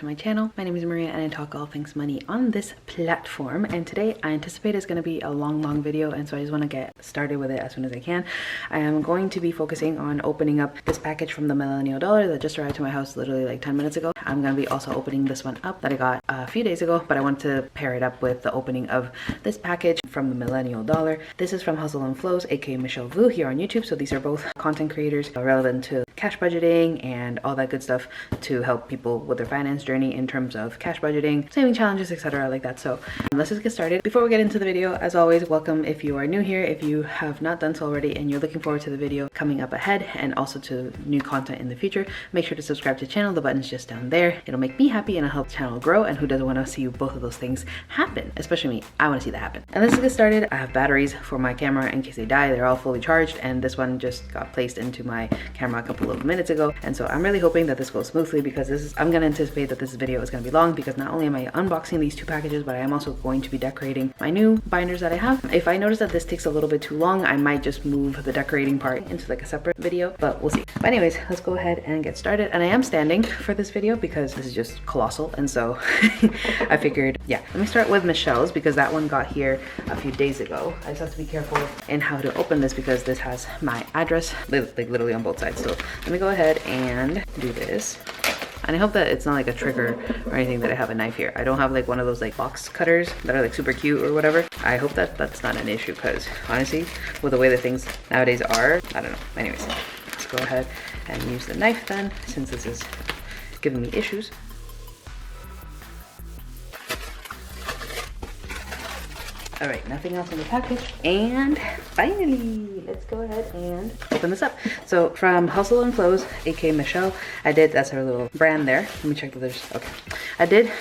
my channel. My name is Maria and I talk all things money on this platform, and today I anticipate it's going to be a long video, and so I just want to get started with it as soon as I can. I am going to be focusing on opening up this package from the Millennial Dollar that just arrived to my house literally like 10 minutes ago. I'm going to be also opening this one up that I got a few days ago, but I want to pair it up with the opening of this package from the Millennial Dollar. This is from Hustle and Flows, aka Michelle Vu, here on YouTube. So these are both content creators relevant to cash budgeting and all that good stuff to help people with their finance journey in terms of cash budgeting, saving challenges, etc. like that. So let's just get started. Before we get into the video, as always, welcome if you are new here. If you have not done so already and you're looking forward to the video coming up ahead and also to new content in the future, make sure to subscribe to the channel. The button's just down there. It'll make me happy and it'll help the channel grow, and who doesn't want to see both of those things happen? Especially me. I want to see that happen. And let's get started. I have batteries for my camera in case they die. They're all fully charged, and this one just got placed into my camera a couple of minutes ago, and so I'm really hoping that this goes smoothly, because I'm going to anticipate that this video is going to be long, because not only am I unboxing these two packages, but I am also going to be decorating my new binders that I have. If I notice that this takes a little bit too long, I might just move the decorating part into like a separate video, but we'll see. But anyways, let's go ahead and get started. And I am standing for this video because this is just colossal, and so I figured, yeah, let me start with Michelle's, because that one got here a few days ago. I just have to be careful in how to open this because this has my address like literally on both sides. So let me go ahead and do this. And I hope that it's not like a trigger or anything that I have a knife here. I don't have like one of those like box cutters that are like super cute or whatever. I hope that that's not an issue, because honestly, with the way that things nowadays are, I don't know. Anyways, let's go ahead and use the knife then, since this is giving me issues. All right, nothing else in the package. And finally, let's go ahead and open this up. So from Hustle and Flows, aka Michelle, that's her little brand there. Let me check that there's, okay. I did,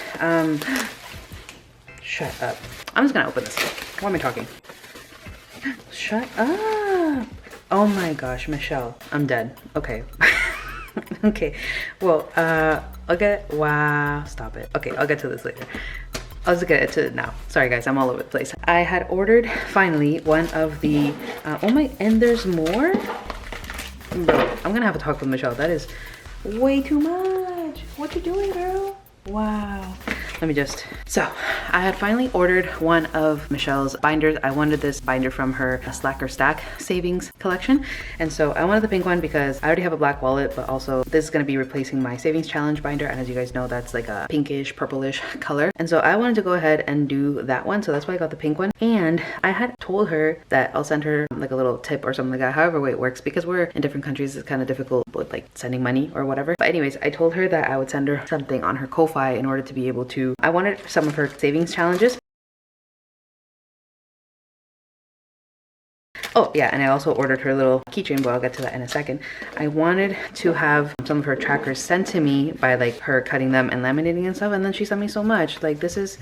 shut up. I'm just gonna open this. Why am I talking? Shut up. Oh my gosh, Michelle, I'm dead. Okay. Okay, well, okay, wow, stop it. Okay, I'll get to this later. I'll just get to it now. Sorry guys, I'm all over the place. I had ordered finally one of the, oh my, and there's more? Bro, I'm gonna have a talk with Michelle. That is way too much. What you doing, girl? Wow. Let me just, so I had finally ordered one of Michelle's binders. I wanted this binder from her Slack or Stack savings collection. And so I wanted the pink one because I already have a black wallet, but also this is going to be replacing my savings challenge binder. And as you guys know, that's like a pinkish, purplish color. And so I wanted to go ahead and do that one. So that's why I got the pink one. And I had told her that I'll send her like a little tip or something like that, however way it works, because we're in different countries. It's kind of difficult with like sending money or whatever. But anyways, I told her that I would send her something on her Ko-Fi in order to be able to, I wanted some of her savings challenges. Oh yeah, and I also ordered her little keychain, but I'll get to that in a second. I wanted to have some of her trackers sent to me by like her cutting them and laminating and stuff, and then she sent me so much. Like this is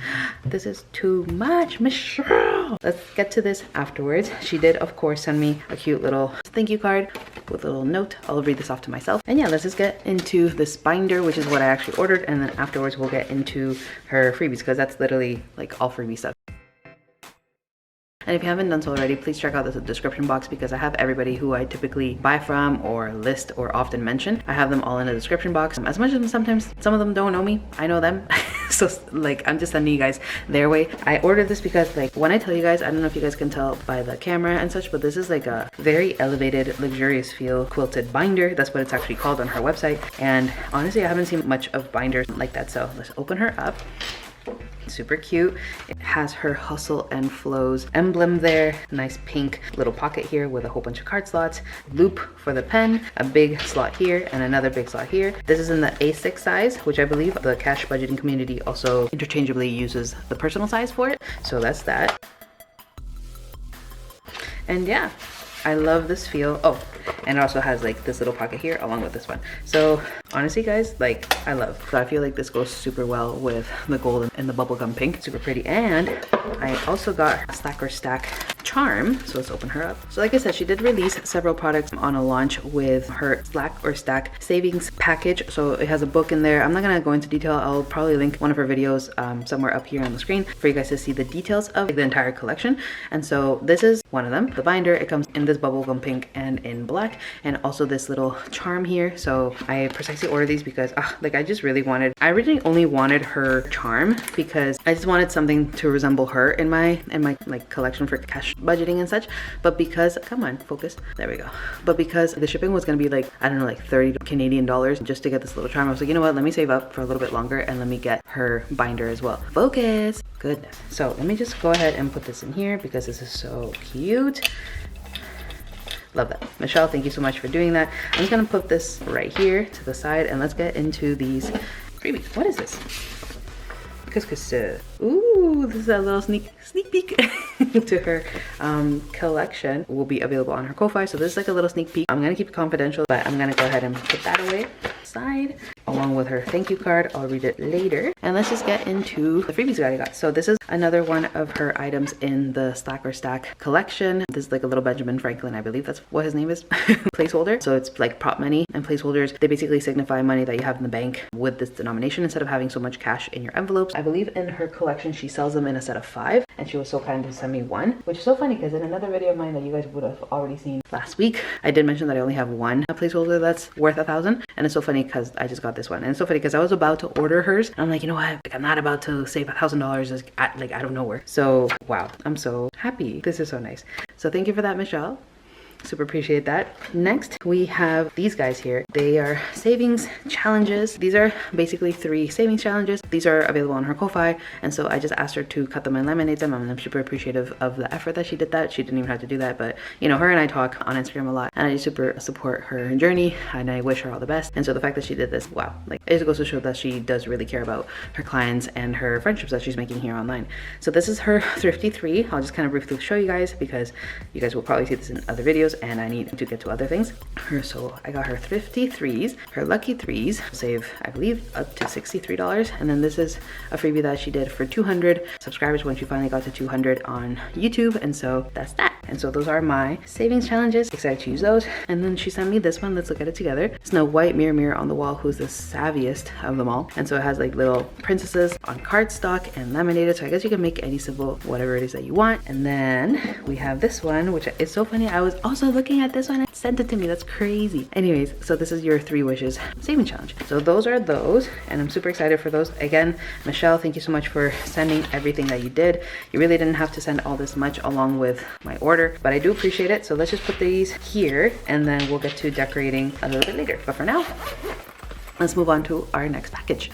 too much, Michelle. Let's get to this afterwards. She did of course send me a cute little thank you card with a little note. I'll read this off to myself. And yeah, let's just get into this binder, which is what I actually ordered, and then afterwards we'll get into her freebies, because that's literally like all freebie stuff. And if you haven't done so already, please check out the description box, because I have everybody who I typically buy from or list or often mention. I have them all in the description box. As much as sometimes some of them don't know me, I know them. So like, I'm just sending you guys their way. I ordered this because like when I tell you guys, I don't know if you guys can tell by the camera and such, but this is like a very elevated, luxurious feel quilted binder. That's what it's actually called on her website. And honestly, I haven't seen much of binders like that. So let's open her up. Super cute. It has her Hustle and Flows emblem there. Nice pink little pocket here with a whole bunch of card slots. Loop for the pen. A big slot here and another big slot here. This is in the A6 size, which I believe the cash budgeting community also interchangeably uses the personal size for it. So that's that. And yeah, I love this feel. Oh, and it also has like this little pocket here along with this one. So honestly guys, like I love, so I feel like this goes super well with the gold and the bubblegum pink. Super pretty. And I also got a Slack or Stack charm, so let's open her up. So like I said, she did release several products on a launch with her Slack or Stack savings package. So it has a book in there. I'm not gonna go into detail. I'll probably link one of her videos somewhere up here on the screen for you guys to see the details of the entire collection. And so this is one of them. The binder, it comes in this bubblegum pink and in black, and also this little charm here. So I precisely basically ordered these because like I just really wanted, I originally only wanted her charm because I just wanted something to resemble her in my like collection for cash budgeting and such. But because, come on, focus, there we go. But because the shipping was gonna be like, I don't know, like 30 Canadian dollars just to get this little charm, I was like, you know what, let me save up for a little bit longer and let me get her binder as well. Focus, goodness. So let me just go ahead and put this in here because this is so cute. Love that. Michelle, thank you so much for doing that. I'm just gonna put this right here to the side and let's get into these freebies. What is this? Ooh, this is a little sneak peek to her collection. Will be available on her Ko-Fi. So this is like a little sneak peek. I'm gonna keep it confidential, but I'm gonna go ahead and put that away side along with her thank you card. I'll read it later. And let's just get into the freebies that I got. So this is another one of her items in the Slack or Stack collection. This is like a little Benjamin Franklin, I believe that's what his name is, placeholder. So it's like prop money, and placeholders, they basically signify money that you have in the bank with this denomination instead of having so much cash in your envelopes. I believe in her collection she sells them in a set of 5, and she was so kind to send me one, which is so funny because in another video of mine that you guys would have already seen last week, I did mention that I only have one placeholder that's worth 1,000, and it's so funny because I just got this one. And it's so funny because I was about to order hers and I'm like, you know what, like I'm not about to save $1,000 like out of nowhere. So wow, I'm so happy. This is so nice. So thank you for that, Michelle. Super appreciate that. Next, we have these guys here. They are savings challenges. These are basically 3 savings challenges. These are available on her Ko-Fi, and so I just asked her to cut them and laminate them, and I'm super appreciative of the effort that she did that. She didn't even have to do that, but you know, her and I talk on Instagram a lot, and I just super support her journey, and I wish her all the best. And so the fact that she did this, wow, like it just goes to show that she does really care about her clients and her friendships that she's making here online. So this is her Thrifty 3. I'll just kind of briefly show you guys because you guys will probably see this in other videos and I need to get to other things. So I got her Thrifty 3s, her Lucky 3s, save I believe up to $63. And then this is a freebie that she did for 200 subscribers when she finally got to 200 on YouTube. And so that's that. And so those are my savings challenges. Excited to use those. And then she sent me this one. Let's look at it together. Snow White, mirror on the wall, who's the savviest of them all. And so it has like little princesses on cardstock and laminated. So I guess you can make any symbol, whatever it is that you want. And then we have this one, which is so funny. I was also looking at this one and sent it to me. That's crazy. Anyways, so this is your 3 wishes saving challenge. So those are those, and I'm super excited for those. Again, Michelle, thank you so much for sending everything that you did. You really didn't have to send all this much along with my order, but I do appreciate it. So let's just put these here and then we'll get to decorating a little bit later. But for now, let's move on to our next package.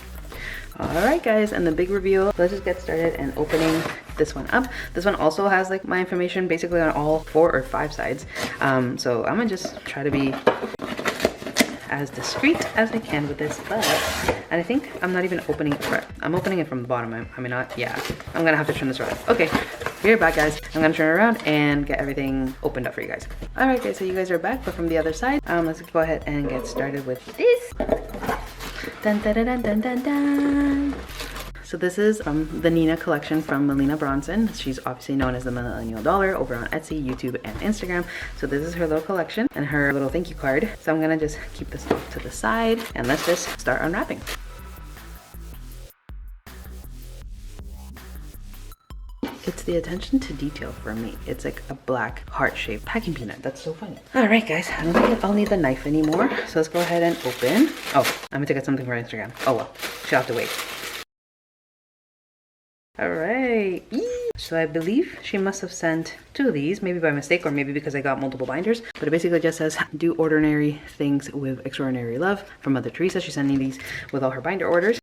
Alright guys, and the big reveal. Let's just get started and opening this one up. This one also has like my information basically on all 4 or 5 sides. So I'm gonna just try to be as discreet as I can with this, and I think I'm not even opening it right. I'm opening it from the bottom. I mean, not, yeah, I'm gonna have to turn this around. Okay, we're back guys. I'm gonna turn it around and get everything opened up for you guys. All right guys, so you guys are back, but from the other side. Let's go ahead and get started with this. Dun, dun, dun, dun, dun, dun. So this is the Nina collection from Melina Bronson. She's obviously known as the Millennial Dollar over on Etsy, YouTube, and Instagram. So this is her little collection and her little thank you card. So I'm gonna just keep this off to the side and let's just start unwrapping. It's the attention to detail for me. It's like a black heart-shaped packing peanut. That's so funny. All right, guys, I don't think I'll need the knife anymore. So let's go ahead and open. Oh, I'm gonna get something for Instagram. Oh well, she'll have to wait. All right. So I believe she must have sent 2 of these, maybe by mistake or maybe because I got multiple binders. But it basically just says, do ordinary things with extraordinary love from Mother Teresa. She's sending these with all her binder orders.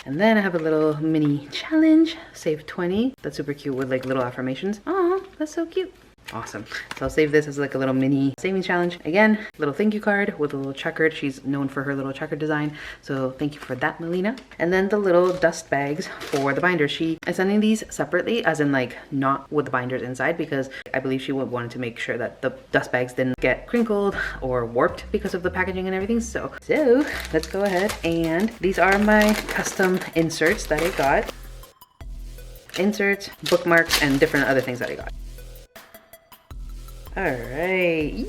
And then I have a little mini challenge, save 20. That's super cute with like little affirmations. Oh, that's so cute. Awesome. So I'll save this as like a little mini savings challenge. Again, little thank you card with a little checkered. She's known for her little checkered design. So thank you for that, Melina. And then the little dust bags for the binders. She is sending these separately, as in like not with the binders inside, because I believe she wanted to make sure that the dust bags didn't get crinkled or warped because of the packaging and everything. So let's go ahead, and these are my custom inserts that I got. Inserts, bookmarks, and different other things that I got. All right.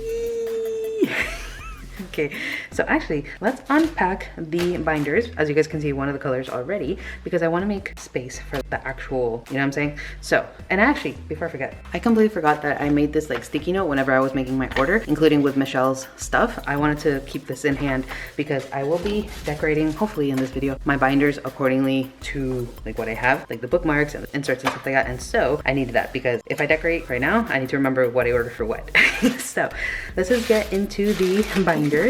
Okay, so actually let's unpack the binders. As you guys can see, one of the colors already, because I want to make space for the actual, you know what I'm saying? So, and actually, before I forget, I completely forgot that I made this like sticky note whenever I was making my order, including with Michelle's stuff. I wanted to keep this in hand because I will be decorating, hopefully in this video, my binders accordingly to like what I have, like the bookmarks and the inserts and stuff like that. And so I needed that because if I decorate right now, I need to remember what I ordered for what. So let's just get into the binders.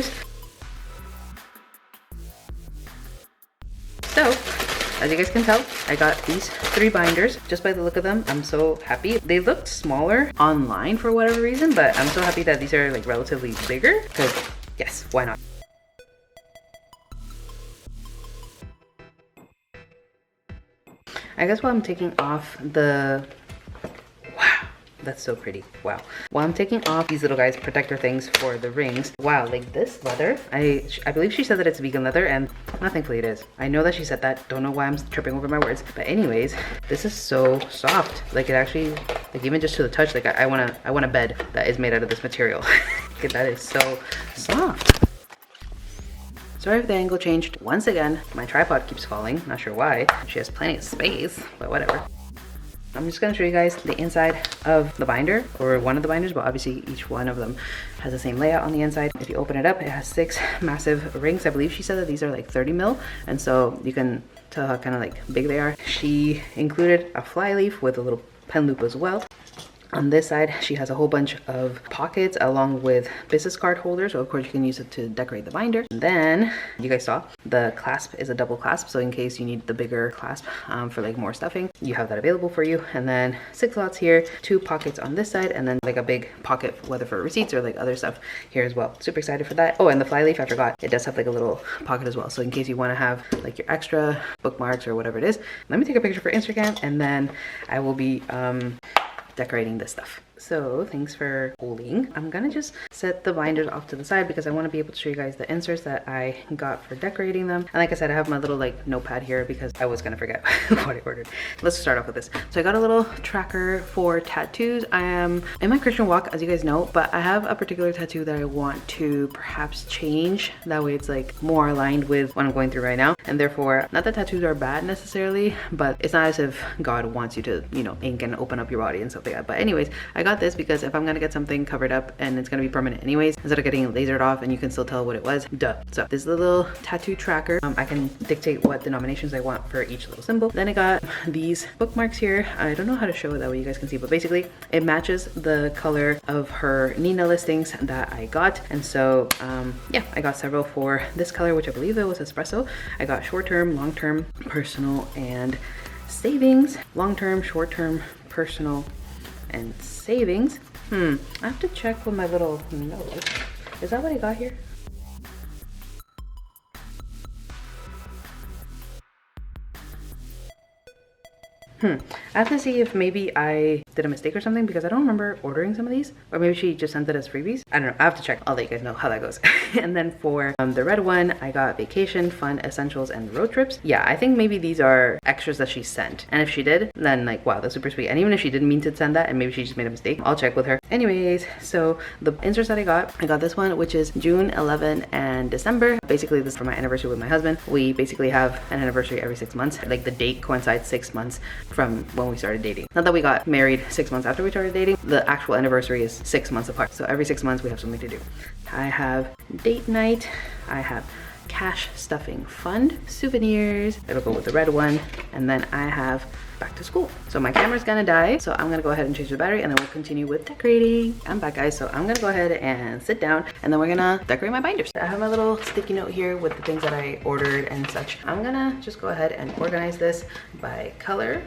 So, as you guys can tell, I got these 3 binders. Just by the look of them, I'm so happy. They looked smaller online for whatever reason, but I'm so happy that these are like relatively bigger because yes, why not? I guess while I'm taking off the, wow, that's so pretty, wow. While I'm taking off these little guys, protector things for the rings, wow, like this leather, I believe she said that it's vegan leather, and thankfully it is. I know that she said that, don't know why I'm tripping over my words, but anyways, this is so soft. Like it actually, like even just to the touch, like I want a bed that is made out of this material. Like, that is so soft. Sorry if the angle changed. Once again, my tripod keeps falling. Not sure why. She has plenty of space, but whatever. I'm just gonna show you guys the inside of the binder, or one of the binders, but obviously each one of them has the same layout on the inside. If you open it up, it has 6 massive rings. I believe she said that these are like 30 mil, and so you can tell how kind of like big they are. She included a fly leaf with a little pen loop as well. On this side, she has a whole bunch of pockets along with business card holders. So of course you can use it to decorate the binder. And then you guys saw the clasp is a double clasp. So in case you need the bigger clasp for like more stuffing, you have that available for you. And then 6 slots here, 2 pockets on this side, and then like a big pocket, whether for receipts or like other stuff here as well. Super excited for that. Oh, and the fly leaf, I forgot, it does have like a little pocket as well. So in case you want to have like your extra bookmarks or whatever it is, let me take a picture for Instagram, and then I will be decorating this stuff. So thanks for holding. I'm gonna just set the binders off to the side because I want to be able to show you guys the inserts that I got for decorating them. And like I said, I have my little like notepad here because I was gonna forget what I ordered. Let's start off with this. So I got a little tracker for tattoos. I am in my Christian walk, as you guys know, but I have a particular tattoo that I want to perhaps change. That way it's like more aligned with what I'm going through right now. And therefore, not that tattoos are bad necessarily, but it's not as if God wants you to, you know, ink and open up your body and stuff like that. But anyways, I got this because if I'm gonna get something covered up and it's gonna be permanent anyways, instead of getting it lasered off and you can still tell what it was, duh. So this is the little tattoo tracker. I can dictate what denominations I want for each little symbol. Then I got these bookmarks here. I don't know how to show it that way you guys can see, but basically it matches the color of her Nina listings that I got. And so yeah, I got several for this color, which I believe it was espresso. I got short-term, long-term, personal, and savings. Long-term, short-term, personal, and savings. I have to check with my little note. Is that what I got here? I have to see if maybe I did a mistake or something because I don't remember ordering some of these, or maybe she just sent it as freebies. I don't know. I have to check. I'll let you guys know how that goes. And then for the red one, I got vacation, fun, essentials, and road trips. Yeah, I think maybe these are extras that she sent. And if she did, then like, wow, that's super sweet. And even if she didn't mean to send that and maybe she just made a mistake, I'll check with her. Anyways, so the inserts that I got this one, which is June 11 and December. Basically, this is for my anniversary with my husband. We basically have an anniversary every 6 months. Like the date coincides 6 months from when we started dating. Not that we got married 6 months after we started dating. The actual anniversary is 6 months apart. So every 6 months we have something to do. I have date night. I have cash stuffing fund, souvenirs. It'll go with the red one. And then I have back to school. So my camera's gonna die, so I'm gonna go ahead and change the battery and then we'll continue with decorating. I'm back, guys, so I'm gonna go ahead and sit down and then we're gonna decorate my binders. I have my little sticky note here with the things that I ordered and such. I'm gonna just go ahead and organize this by color.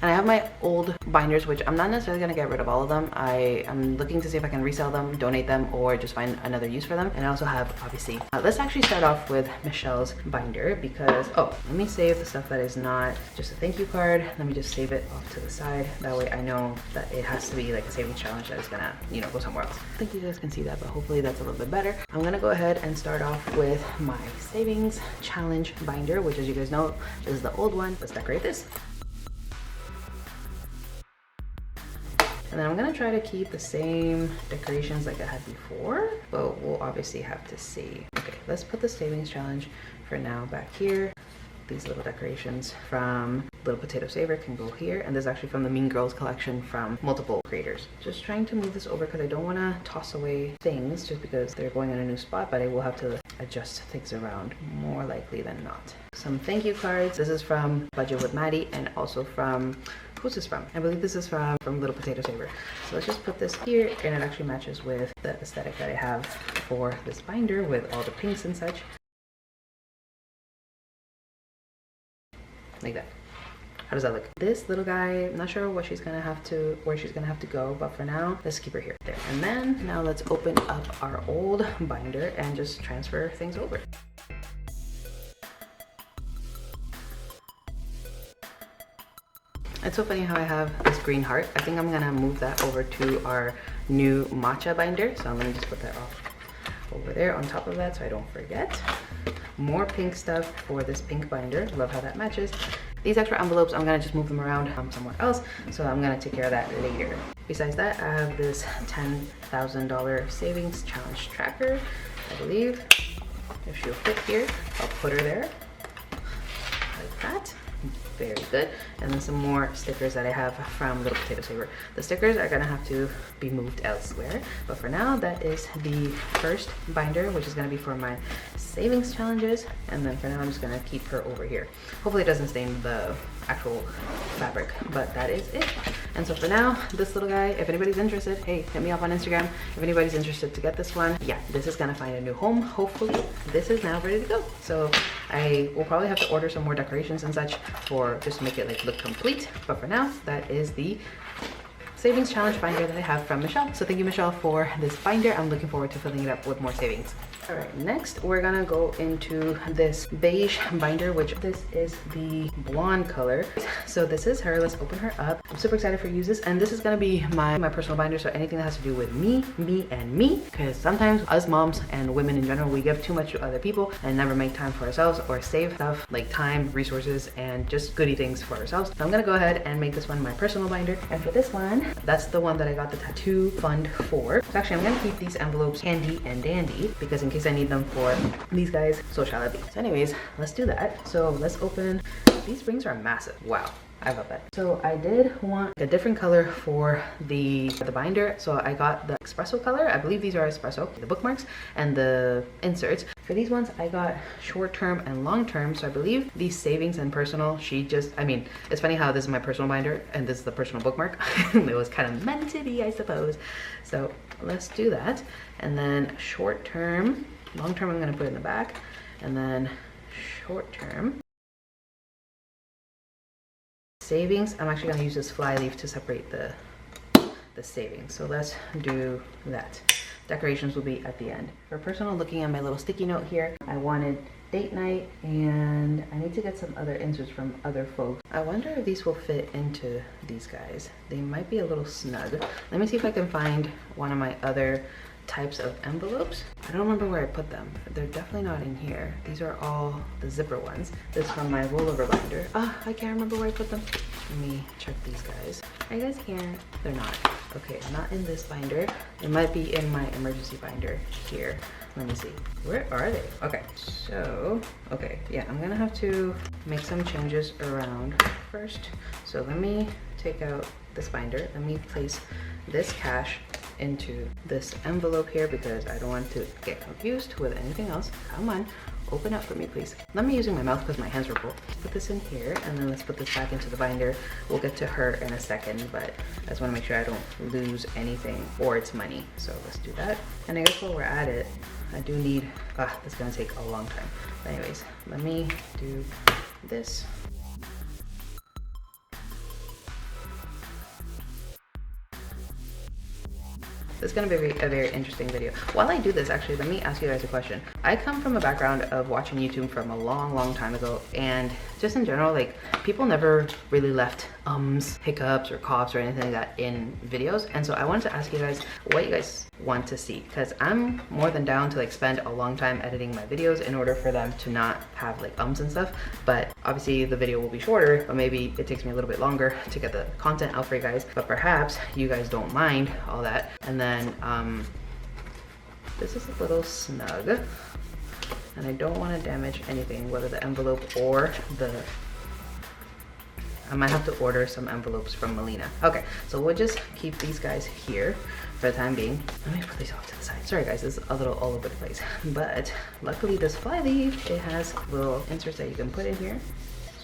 And I have my old binders, which I'm not necessarily gonna get rid of all of them. I am looking to see if I can resell them, donate them, or just find another use for them. And I also have, obviously, let's actually start off with Michelle's binder because, oh, let me save the stuff that is not just a thank you card. Let me just save it off to the side. That way I know that it has to be like a savings challenge that is gonna, you know, go somewhere else. I think you guys can see that, but hopefully that's a little bit better. I'm gonna go ahead and start off with my savings challenge binder, which, as you guys know, is the old one. Let's decorate this. And then I'm gonna try to keep the same decorations like I had before, but we'll obviously have to see. Okay, let's put the savings challenge for now back here. These little decorations from Little Potato Saver can go here, and this is actually from the Mean Girls collection from multiple creators. Just trying to move this over because I don't want to toss away things just because they're going in a new spot, but I will have to adjust things around more likely than not. Some thank you cards. This is from Budget with Maddie, and also from, who's this from? I believe this is from Little Potato Saver. So let's just put this here, and it actually matches with the aesthetic that I have for this binder with all the pinks and such. Like that. How does that look? This little guy, I'm not sure what she's gonna have to, where she's gonna have to go, but for now, let's keep her here. There. And then now let's open up our old binder and just transfer things over. It's so funny how I have this green heart. I think I'm gonna move that over to our new matcha binder. So let me just put that off over there on top of that so I don't forget. More pink stuff for this pink binder. Love how that matches. These extra envelopes, I'm gonna just move them around somewhere else, so I'm gonna take care of that later. Besides that, I have this $10,000 savings challenge tracker. I believe if she'll fit here, I'll put her there like that. Very good. And then some more stickers that I have from Little Potato Saver. The stickers are gonna have to be moved elsewhere, but for now, that is the first binder, which is gonna be for my savings challenges. And then for now, I'm just gonna keep her over here. Hopefully it doesn't stain the actual fabric, but that is it. And so for now, this little guy, if anybody's interested, hey, hit me up on Instagram. If anybody's interested to get this one, yeah, this is gonna find a new home. Hopefully this is now ready to go. So I will probably have to order some more decorations and such for just to make it like look complete. But for now, that is the savings challenge binder that I have from Michelle. So thank you, Michelle, for this binder. I'm looking forward to filling it up with more savings. All right, next we're gonna go into this beige binder, which this is the blonde color. So this is her. Let's open her up. I'm super excited for use this, and this is gonna be my personal binder. So anything that has to do with me, and me, because sometimes us moms and women in general, we give too much to other people and never make time for ourselves or save stuff like time, resources, and just goody things for ourselves. So I'm gonna go ahead and make this one my personal binder. And for this one, that's the one that I got the tattoo fund for. So actually, I'm gonna keep these envelopes handy and dandy because in case I need them for these guys, so shall it be. So anyways, let's do that. So let's open. These rings are massive. Wow, I love that. So I did want a different color for the binder, so I got the espresso color. I believe these are espresso, the bookmarks and the inserts. For these ones, I got short-term and long-term. So I believe these savings and personal, I mean, it's funny how this is my personal binder and this is the personal bookmark. It was kind of meant to be, I suppose. So let's do that. And then short-term, long-term I'm gonna put in the back, and then short-term. Savings, I'm actually gonna use this fly leaf to separate the savings. So let's do that. Decorations will be at the end. For personal, looking at my little sticky note here, I wanted date night, and I need to get some other inserts from other folks. I wonder if these will fit into these guys. They might be a little snug. Let me see if I can find one of my other types of envelopes. I don't remember where I put them. They're definitely not in here. These are all the zipper ones. This is from my rollover binder. I can't remember where I put them. Let me check these guys. Are you guys here? They're not. Okay, not in this binder. It might be in my emergency binder here. Let me see. Where are they? Okay, so, okay, yeah, I'm gonna have to make some changes around first. So let me take out this binder. Let me place this cash into this envelope here because I don't want to get confused with anything else. Come on, open up for me, please. Not me using my mouth because my hands are full. Put this in here, and then let's put this back into the binder. We'll get to her in a second, but I just want to make sure I don't lose anything or it's money. So let's do that. And I guess while we're at it, I do need, it's gonna take a long time. But anyways, let me do this. This is going to be a very interesting video. While I do this, actually, let me ask you guys a question. I come from a background of watching YouTube from a long time ago, and just in general, like, people never really left hiccups or coughs or anything like that in videos. And so I wanted to ask you guys what you guys want to see, because I'm more than down to like spend a long time editing my videos in order for them to not have like and stuff. But obviously the video will be shorter, but maybe it takes me a little bit longer to get the content out for you guys, but perhaps you guys don't mind all that. And then this is a little snug, and I don't want to damage anything, whether the envelope or the, I might have to order some envelopes from Melina. Okay, so we'll just keep these guys here for the time being. Let me put these off to the side. Sorry guys, this is a little all over the place, but luckily this fly leaf, it has little inserts that you can put in here.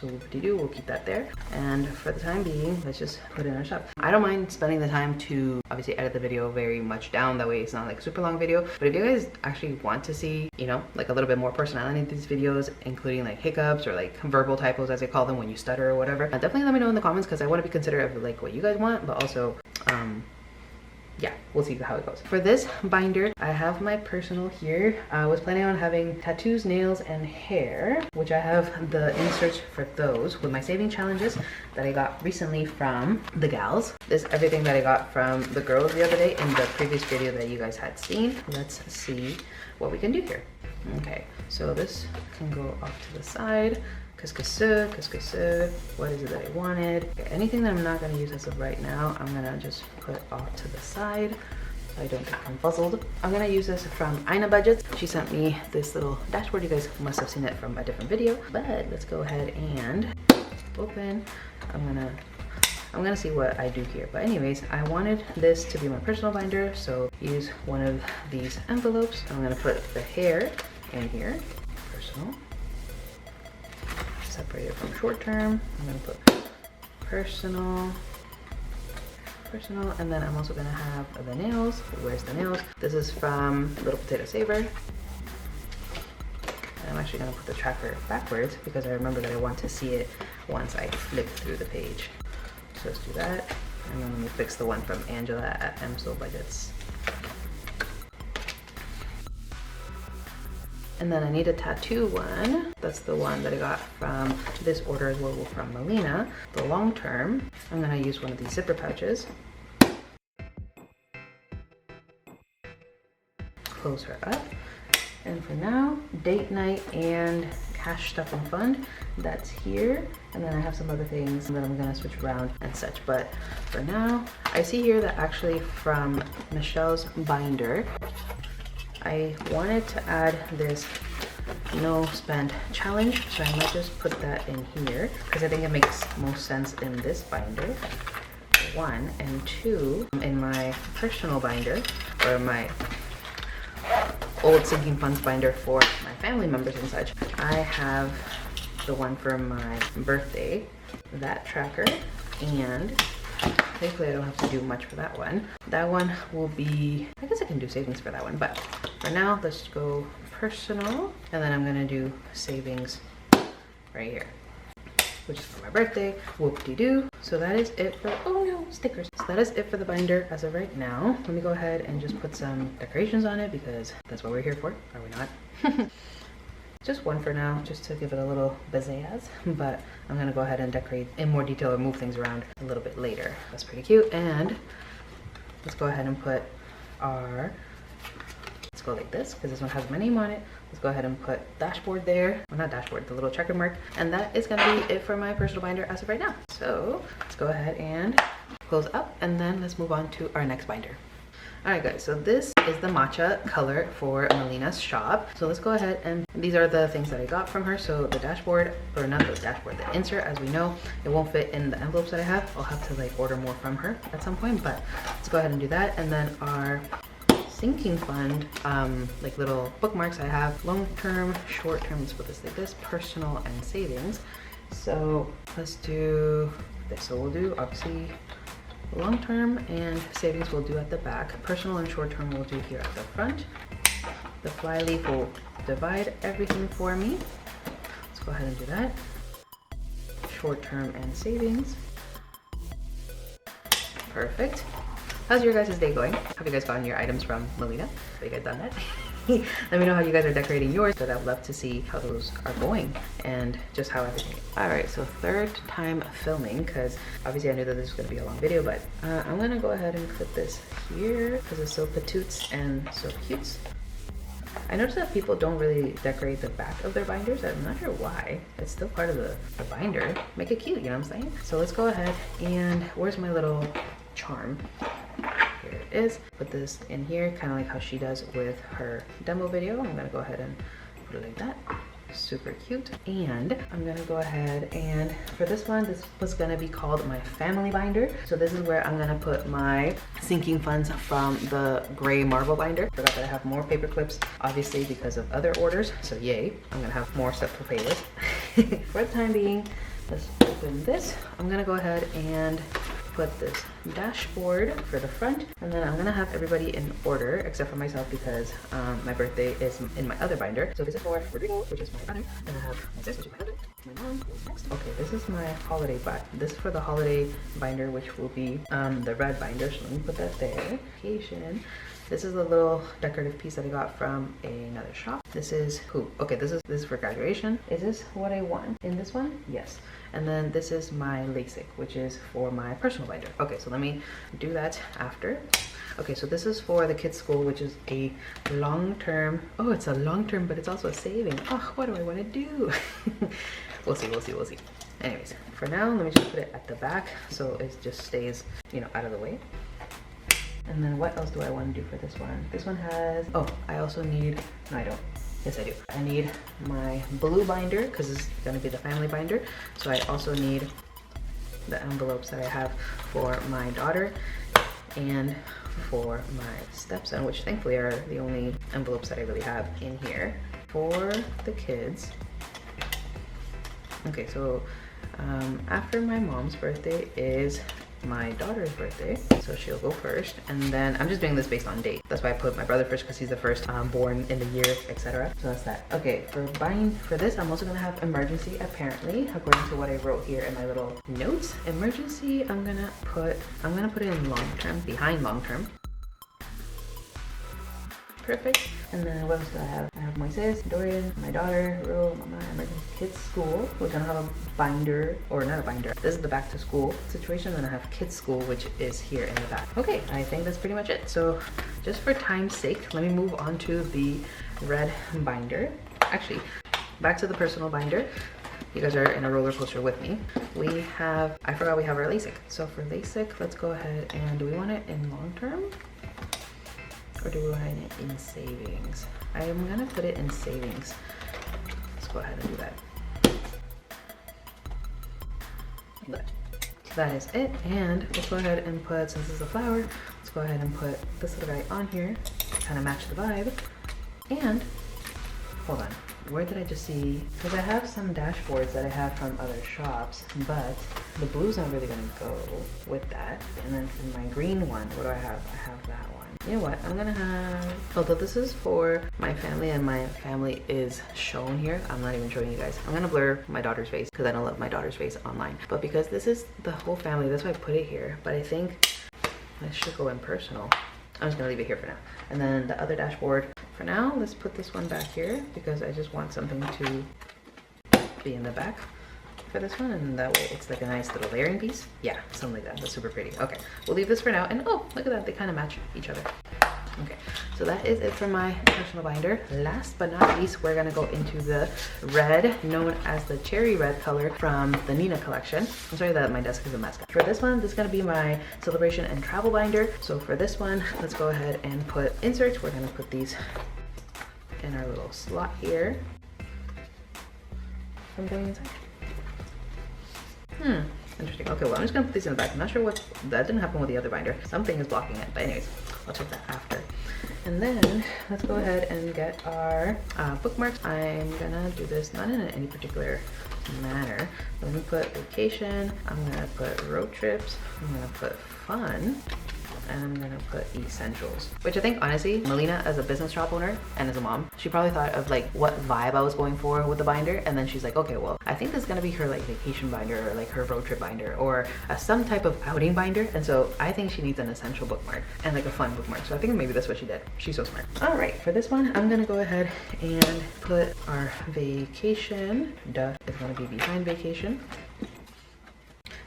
So whoop-de-doo, we'll keep that there. And for the time being, let's just put it in our shop. I don't mind spending the time to obviously edit the video very much down. That way it's not like a super long video. But if you guys actually want to see, you know, like a little bit more personality in these videos, including like hiccups or like verbal typos as they call them when you stutter or whatever, definitely let me know in the comments, because I want to be considerate of like what you guys want, but also yeah, we'll see how it goes. For this binder, I have my personal here. I was planning on having tattoos, nails, and hair, which I have the inserts for those with my saving challenges that I got recently from the gals. This is everything that I got from the girls the other day in the previous video that you guys had seen. Let's see what we can do here. Okay, so this can go off to the side. What is it that I wanted? Okay, anything that I'm not gonna use as of right now, I'm gonna just put off to the side so I don't get confuzzled. I'm gonna use this from Ina Budgets. She sent me this little dashboard. You guys must have seen it from a different video, but let's go ahead and open. I'm gonna see what I do here. But anyways, I wanted this to be my personal binder, so use one of these envelopes. I'm gonna put the hair in here, personal. Separate it from short term. I'm gonna put personal, and then I'm also gonna have the nails. Where's the nails? This is from Little Potato Saver. I'm actually gonna put the tracker backwards because I remember that I want to see it once I flip through the page. So let's do that. And then let me fix the one from Angela at Budgets. And then I need a tattoo one. That's the one that I got from this order as well from Melina. The long term, I'm gonna use one of these zipper pouches. Close her up. And for now, date night and cash stuffing fund, that's here. And then I have some other things that I'm gonna switch around and such. But for now, I see here that actually from Michelle's binder, I wanted to add this no spend challenge, so I might just put that in here because I think it makes most sense in this binder, one. And two, in my personal binder or my old sinking funds binder for my family members and such, I have the one for my birthday, that tracker, and thankfully I don't have to do much for that one. That one will be, I guess I can do savings for that one, but for now, let's go personal, and then I'm gonna do savings right here, which is for my birthday. Whoop-de-doo. So that is it for, oh no, stickers. So that is it for the binder as of right now. Let me go ahead and just put some decorations on it because that's what we're here for, are we not? Just one for now, just to give it a little pizzazz, but I'm gonna go ahead and decorate in more detail or move things around a little bit later. That's pretty cute. And let's go ahead and put our, let's go like this because this one has my name on it. Let's go ahead and put dashboard there. Well, not dashboard, the little checker mark. And that is gonna be it for my personal binder as of right now. So let's go ahead and close up, and then let's move on to our next binder. Alright guys, so this is the matcha color for Melina's shop. So let's go ahead, and these are the things that I got from her. So the dashboard, or not the dashboard, the insert, as we know, it won't fit in the envelopes that I have. I'll have to like order more from her at some point, but let's go ahead and do that. And then our sinking fund, like little bookmarks, I have long term, short term, let's put this like this, personal and savings. So let's do this. So we'll do obviously long term, and savings we'll do at the back. Personal and short term we'll do here at the front. The flyleaf will divide everything for me. Let's go ahead and do that. Short term and savings. Perfect. How's your guys' day going? Have you guys gotten your items from Melina? Have you guys done that? Let me know how you guys are decorating yours, but I'd love to see how those are going and just how everything is. All right, so third time filming, because obviously I knew that this was gonna be a long video, but I'm gonna go ahead and clip this here because it's so petite and so cute. I noticed that people don't really decorate the back of their binders. I'm not sure why. It's still part of the binder. Make it cute, you know what I'm saying? So let's go ahead and where's my little charm? Here it is. Put this in here, kind of like how she does with her demo video. I'm gonna go ahead and put it like that. Super cute. And I'm gonna go ahead and for this one, this was gonna be called my family binder. So this is where I'm gonna put my sinking funds from the gray marble binder. Forgot that I have more paper clips, obviously because of other orders. So yay, I'm gonna have more stuff to play with. For the time being, let's open this. I'm gonna go ahead and put this dashboard for the front, and then I'm gonna have everybody in order except for myself because my birthday is in my other binder. So this is for Rodrigo, which is my brother, and I have my sister, which is my husband, my mom is next. Okay, this is my holiday binder. This is for the holiday binder, which will be the red binder. So let me put that there. This is a little decorative piece that I got from another shop. This is who? Okay, this is for graduation. Is this what I want in this one? Yes. And then this is my LASIK, which is for my personal binder. Okay, so let me do that after. Okay, so this is for the kids' school, which is a long-term. Oh, it's a long-term, but it's also a saving. Oh, what do I want to do? We'll see. Anyways, for now, let me just put it at the back so it just stays, you know, out of the way. And then what else do I want to do for this one? This one has, oh, I also need, no I don't. Yes, I do. I need my blue binder because it's gonna be the family binder. So I also need the envelopes that I have for my daughter and for my stepson, which thankfully are the only envelopes that I really have in here. For the kids, okay, so after my mom's birthday is my daughter's birthday, so she'll go first, and then I'm just doing this based on date. That's why I put my brother first because he's the first born in the year, etc. So that's that. Okay, for this, I'm also gonna have emergency, apparently, according to what I wrote here in my little notes. Emergency, I'm gonna put it in long term, behind long term. Perfect. And then what else do I have? I have my sis, Dorian, my daughter, Ro, Mama, emergency kids school. We're gonna have a binder, or not a binder. This is the back to school situation. Then I have kids school, which is here in the back. Okay, I think that's pretty much it. So just for time's sake, let me move on to the red binder. Actually, back to the personal binder. You guys are in a roller coaster with me. We have, I forgot we have our LASIK. So for LASIK, let's go ahead and do we want it in long term? Or do we want it in savings? I am gonna put it in savings. Let's go ahead and do that. So that is it. And let's go ahead and put, since this is a flower, let's go ahead and put this little guy on here, kind of match the vibe. And hold on, where did I just see? Because I have some dashboards that I have from other shops, but the blue's not really gonna go with that. And then for my green one, what do I have? I have that one. You know what, I'm gonna have, although this is for my family and my family is shown here, I'm not even showing you guys. I'm gonna blur my daughter's face because I don't love my daughter's face online. But because this is the whole family, that's why I put it here. But I think this should go in personal. I'm just gonna leave it here for now. And then the other dashboard, for now, let's put this one back here because I just want something to be in the back for this one, and that way it's like a nice little layering piece. Yeah, something like that. That's super pretty. Okay, we'll leave this for now. And oh, look at that, they kind of match each other. Okay, so that is it for my personal binder. Last but not least, we're gonna go into the red, known as the cherry red color from the Nina collection. I'm sorry that my desk is a mess. For this one, this is gonna be my celebration and travel binder. So for this one, let's go ahead and put inserts. We're gonna put these in our little slot here. I'm going inside. Interesting. Okay, well, I'm just gonna put these in the back. I'm not sure what, that didn't happen with the other binder. Something is blocking it, but anyways, I'll check that after. And then let's go ahead and get our bookmarks. I'm gonna do this not in any particular manner. Let me put vacation. I'm gonna put road trips. I'm gonna put fun. and I'm gonna put essentials, which I think honestly, Melina as a business shop owner and as a mom, she probably thought of like what vibe I was going for with the binder, and then she's like, okay, well, I think this is gonna be her like vacation binder or like her road trip binder or some type of outing binder, and so I think she needs an essential bookmark and like a fun bookmark. So I think maybe that's what she did. She's so smart. All right, for this one, I'm gonna go ahead and put our vacation. Duh, it's gonna be behind vacation.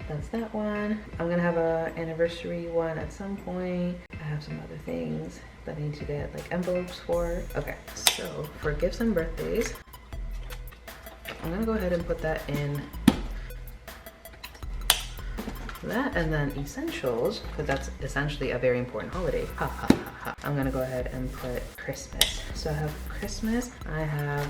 That's that one. I'm gonna have a anniversary one at some point. I have some other things that I need to get like envelopes for. Okay, so for gifts and birthdays, I'm gonna go ahead and put that in that, and then essentials, because that's essentially a very important holiday. Ha ha ha ha. I'm gonna go ahead and put Christmas. So I have Christmas, I have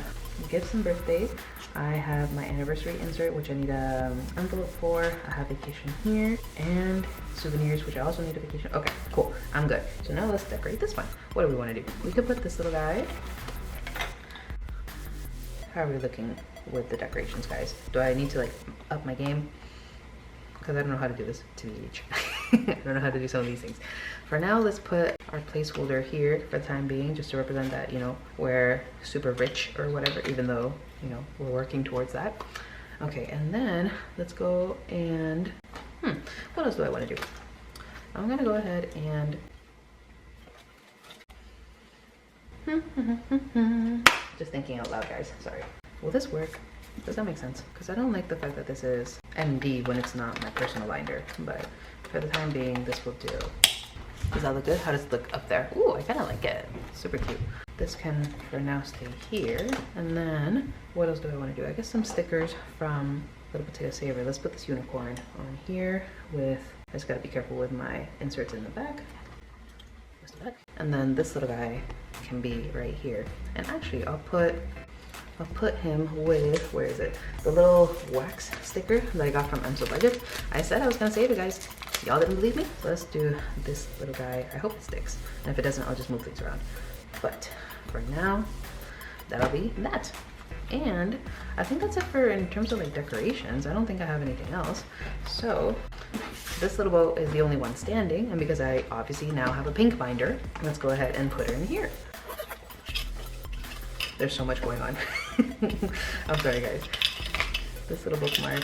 gifts and birthdays, I have my anniversary insert, which I need an envelope for. I have vacation here, and souvenirs, which I also need a vacation. Okay, cool, I'm good. So now let's decorate this one. What do we want to do? We could put this little guy. How are we looking with the decorations, guys? Do I need to like up my game? Because I don't know how to do this to each. I don't know how to do some of these things. For now, let's put our placeholder here for the time being, just to represent that, you know, we're super rich or whatever, even though, you know, we're working towards that. Okay, and then let's go and, what else do I want to do? I'm gonna go ahead and, just thinking out loud, guys, sorry. Will this work? Does that make sense? Because I don't like the fact that this is MD when it's not my personal binder, but for the time being, this will do. Does that look good? How does it look up there? Ooh, I kind of like it. Super cute. This can, for now, stay here. And then, what else do I want to do? I guess some stickers from Little Potato Saver. Let's put this unicorn on here with, I just gotta be careful with my inserts in the back. And then this little guy can be right here. And actually, I'll put him with, where is it? The little wax sticker that I got from I'm So Budget. I said I was gonna save it, guys. Y'all didn't believe me? So let's do this little guy. I hope it sticks. And if it doesn't, I'll just move things around. But for now, that'll be that. And I think that's it for in terms of like decorations. I don't think I have anything else. So this little bow is the only one standing. And because I obviously now have a pink binder, let's go ahead and put her in here. There's so much going on. I'm sorry, guys. This little bookmark.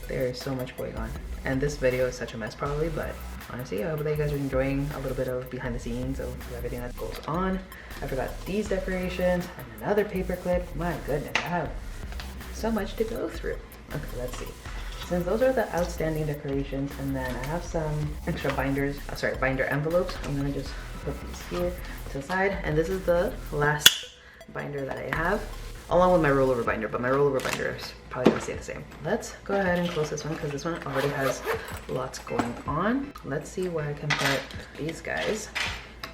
There is so much going on. And this video is such a mess probably, but honestly, I hope that you guys are enjoying a little bit of behind the scenes of everything that goes on. I forgot these decorations and another paper clip. My goodness, I have so much to go through. Okay, let's see. Since those are the outstanding decorations, and then I have some extra binders, binder envelopes, I'm gonna just put these here to the side. And this is the last binder that I have, along with my rollover binder, but my rollover binder is probably gonna stay the same. Let's go ahead and close this one because this one already has lots going on. Let's see where I can put these guys.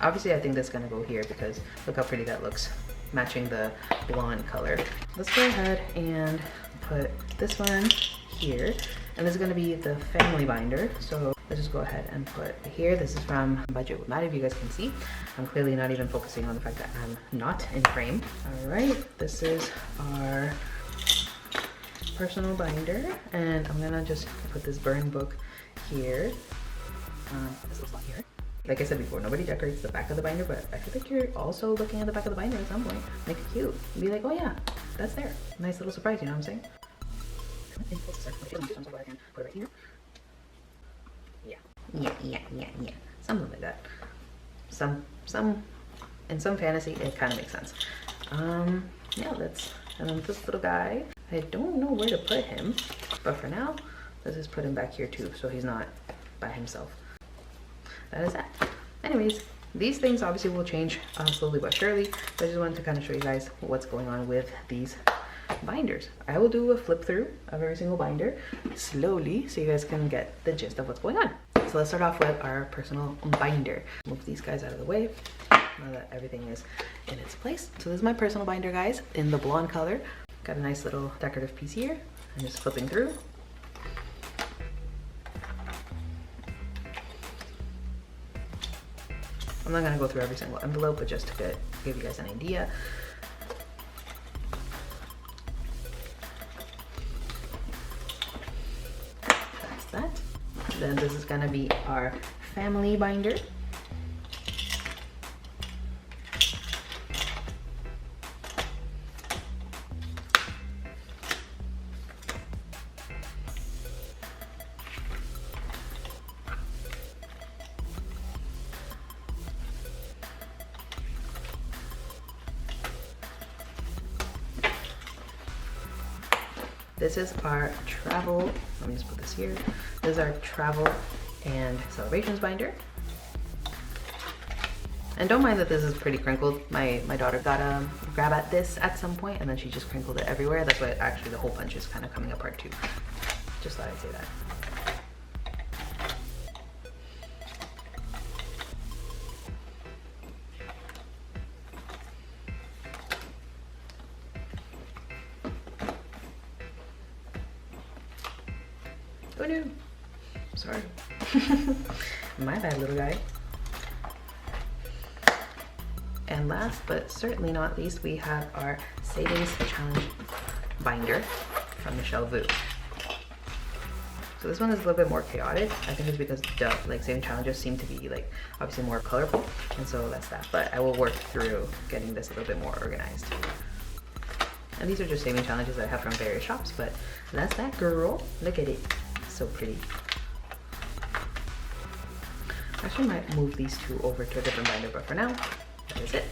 Obviously, I think that's gonna go here because look how pretty that looks, matching the blonde color. Let's go ahead and put this one here, and this is gonna be the family binder. So let's just go ahead and put it here. This is from Budget with Matt, if you guys can see. I'm clearly not even focusing on the fact that I'm not in frame. All right, this is our personal binder, and I'm gonna just put this burn book here. This little spot here. Like I said before, nobody decorates the back of the binder, but I feel like you're also looking at the back of the binder at some point. Make it cute. Be like, oh yeah, that's there. Nice little surprise, you know what I'm saying? Put it right here. Yeah. Something like that. In some fantasy, it kind of makes sense. Yeah, and then this little guy, I don't know where to put him, but for now, let's just put him back here too, so he's not by himself. That is that. Anyways, these things obviously will change slowly but surely, but I just wanted to kind of show you guys what's going on with these binders. I will do a flip through of every single binder slowly so you guys can get the gist of what's going on. So let's start off with our personal binder. Move these guys out of the way now that everything is in its place. So this is my personal binder, guys, in the blonde color. Got a nice little decorative piece here. I'm just flipping through. I'm not gonna go through every single envelope, but just to give you guys an idea. That's that. Then this is gonna be our family binder. This is our travel, let me just put this here. This is our travel and celebrations binder. And don't mind that this is pretty crinkled. My daughter got a grab at this at some point and then she just crinkled it everywhere. That's why actually the whole bunch is kind of coming apart too. Just thought I'd say that. Oh no, sorry. My bad, little guy. And last but certainly not least, we have our savings challenge binder from Michelle Vu. So this one is a little bit more chaotic. I think it's because like saving challenges seem to be like obviously more colorful, and so that's that. But I will work through getting this a little bit more organized. And these are just saving challenges that I have from various shops, but that's that, girl. Look at it. So pretty. I actually might move these two over to a different binder, but for now, that is it.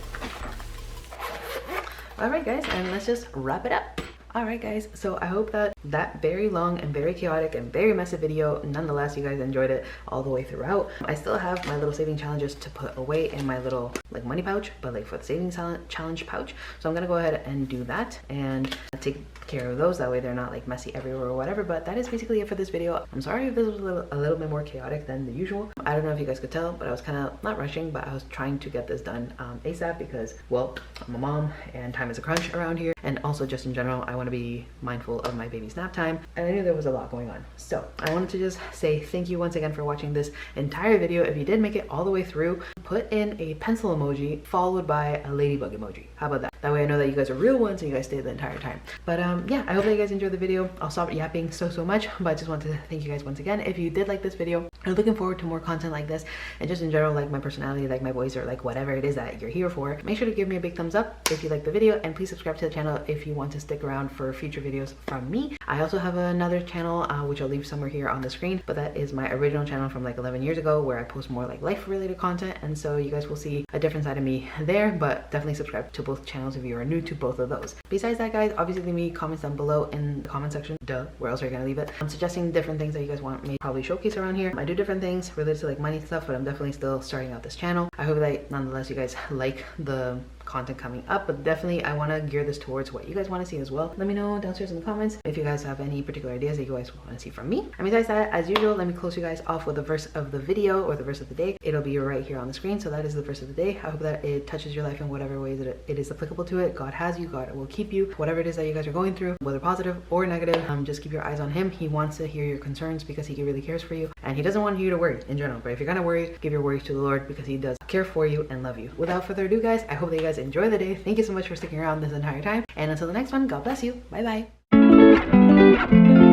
Alright guys, and let's just wrap it up. Alright guys, so I hope that very long and very chaotic and very messy video, nonetheless you guys enjoyed it all the way throughout. I still have my little saving challenges to put away in my little like money pouch, but like for the saving challenge pouch. So I'm gonna go ahead and do that and take care of those, that way they're not like messy everywhere or whatever. But that is basically it for this video. I'm sorry if this was a little bit more chaotic than the usual. I don't know if you guys could tell, but I was kind of not rushing, but I was trying to get this done ASAP because, well, I'm a mom and time is a crunch around here, and also just in general I want to be mindful of my baby's nap time, and I knew there was a lot going on. So I wanted to just say thank you once again for watching this entire video. If you did make it all the way through, put in a pencil emoji followed by a ladybug emoji. How about that? That way I know that you guys are real ones and you guys stayed the entire time. But yeah, I hope that you guys enjoyed the video. I'll stop yapping so much, but I just wanted to thank you guys once again. If you did like this video, I'm looking forward to more content like this, and just in general, like my personality, like my voice, or like whatever it is that you're here for. Make sure to give me a big thumbs up if you like the video, and please subscribe to the channel if you want to stick around for future videos from me. I also have another channel which I'll leave somewhere here on the screen, but that is my original channel from like 11 years ago, where I post more like life related content, and so you guys will see a different side of me there. But definitely subscribe to both channels if you are new to both of those. Besides that guys, obviously leave me comments down below in the comment section. Duh, where else are you gonna leave it? I'm suggesting different things that you guys want me to probably showcase around here. I do different things related to like money stuff, but I'm definitely still starting out this channel. I hope that nonetheless you guys like the content coming up, but definitely I want to gear this towards what you guys want to see as well. Let me know downstairs in the comments if you guys have any particular ideas that you guys want to see from me. And besides that, as usual, let me close you guys off with the verse of the video, or the verse of the day. It'll be right here on the screen. So that is the verse of the day. I hope that it touches your life in whatever ways it is applicable to it. God has you, God will keep you. Whatever it is that you guys are going through, whether positive or negative, just keep your eyes on him. He wants to hear your concerns because he really cares for you, and he doesn't want you to worry in general. But if you're gonna worry, give your worries to the Lord, because he does care for you and love you. Without further ado guys, I hope that you guys enjoy the day. Thank you so much for sticking around this entire time, and until the next one, God bless you. Bye bye.